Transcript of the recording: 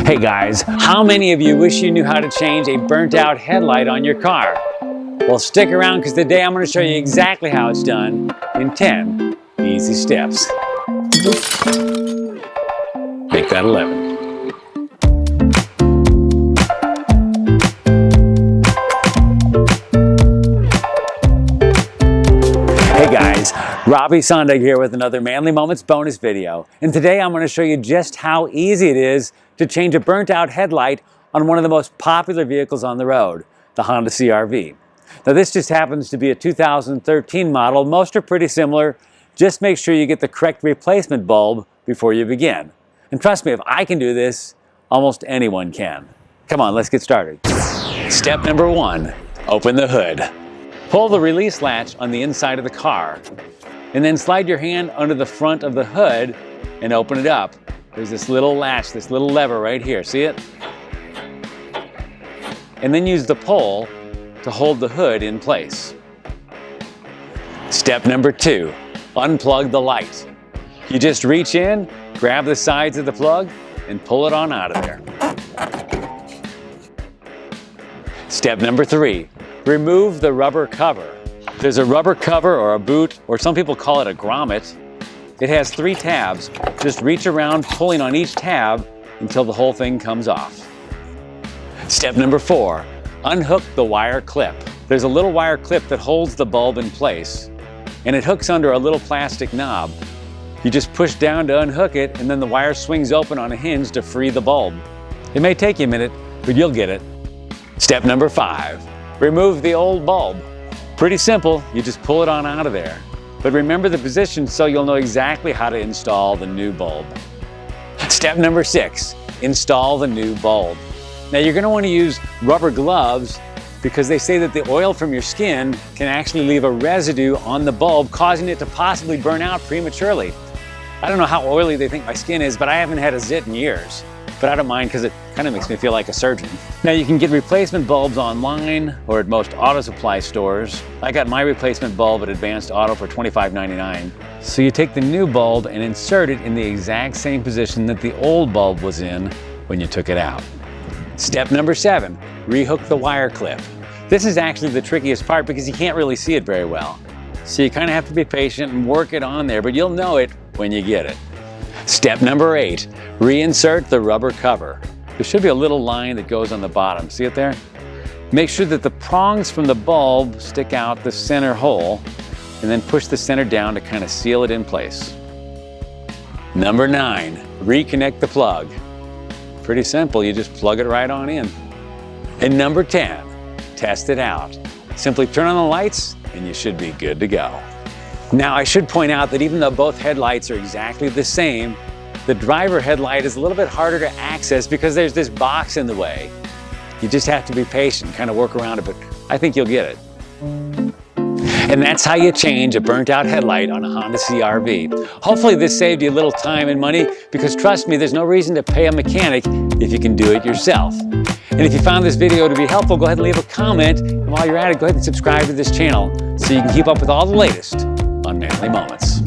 Hey guys, how many of you wish you knew how to change a burnt out headlight on your car? Well, stick around because today I'm going to show you exactly how it's done in 10 easy steps. Make that 11. Hey guys, Robbie Sondag here with another Manly Moments bonus video. And today I'm going to show you just how easy it is to change a burnt out headlight on one of the most popular vehicles on the road, the Honda CRV. Now this just happens to be a 2013 model. Most are pretty similar. Just make sure you get the correct replacement bulb before you begin. And trust me, if I can do this, almost anyone can. Come on, let's get started. Step number 1, open the hood. Pull the release latch on the inside of the car, and then slide your hand under the front of the hood and open it up. There's this little latch, this little lever right here, see it? And then use the pole to hold the hood in place. Step number 2, unplug the light. You just reach in, grab the sides of the plug, and pull it on out of there. Step number 3, remove the rubber cover. There's a rubber cover or a boot, or some people call it a grommet. It has 3 tabs. Just reach around pulling on each tab until the whole thing comes off. Step number 4, unhook the wire clip. There's a little wire clip that holds the bulb in place, and it hooks under a little plastic knob. You just push down to unhook it, and then the wire swings open on a hinge to free the bulb. It may take you a minute, but you'll get it. Step number 5, remove the old bulb. Pretty simple, you just pull it on out of there. But remember the position so you'll know exactly how to install the new bulb. Step number 6, install the new bulb. Now you're going to want to use rubber gloves because they say that the oil from your skin can actually leave a residue on the bulb, causing it to possibly burn out prematurely. I don't know how oily they think my skin is, but I haven't had a zit in years. But I don't mind because it kind of makes me feel like a surgeon. Now you can get replacement bulbs online or at most auto supply stores. I got my replacement bulb at Advanced Auto for $25.99. So you take the new bulb and insert it in the exact same position that the old bulb was in when you took it out. Step number 7, rehook the wire clip. This is actually the trickiest part because you can't really see it very well. So you kind of have to be patient and work it on there, but you'll know it when you get it. Step number 8, reinsert the rubber cover. There should be a little line that goes on the bottom. See it there? Make sure that the prongs from the bulb stick out the center hole, and then push the center down to kind of seal it in place. Number 9, reconnect the plug. Pretty simple, you just plug it right on in. And number 10, test it out. Simply turn on the lights and you should be good to go. Now I should point out that even though both headlights are exactly the same, the driver headlight is a little bit harder to access because there's this box in the way. You just have to be patient, kind of work around it, but I think you'll get it. And that's how you change a burnt out headlight on a Honda CRV. Hopefully this saved you a little time and money because trust me, there's no reason to pay a mechanic if you can do it yourself. And if you found this video to be helpful, go ahead and leave a comment. And while you're at it, go ahead and subscribe to this channel so you can keep up with all the latest on Manly Moments.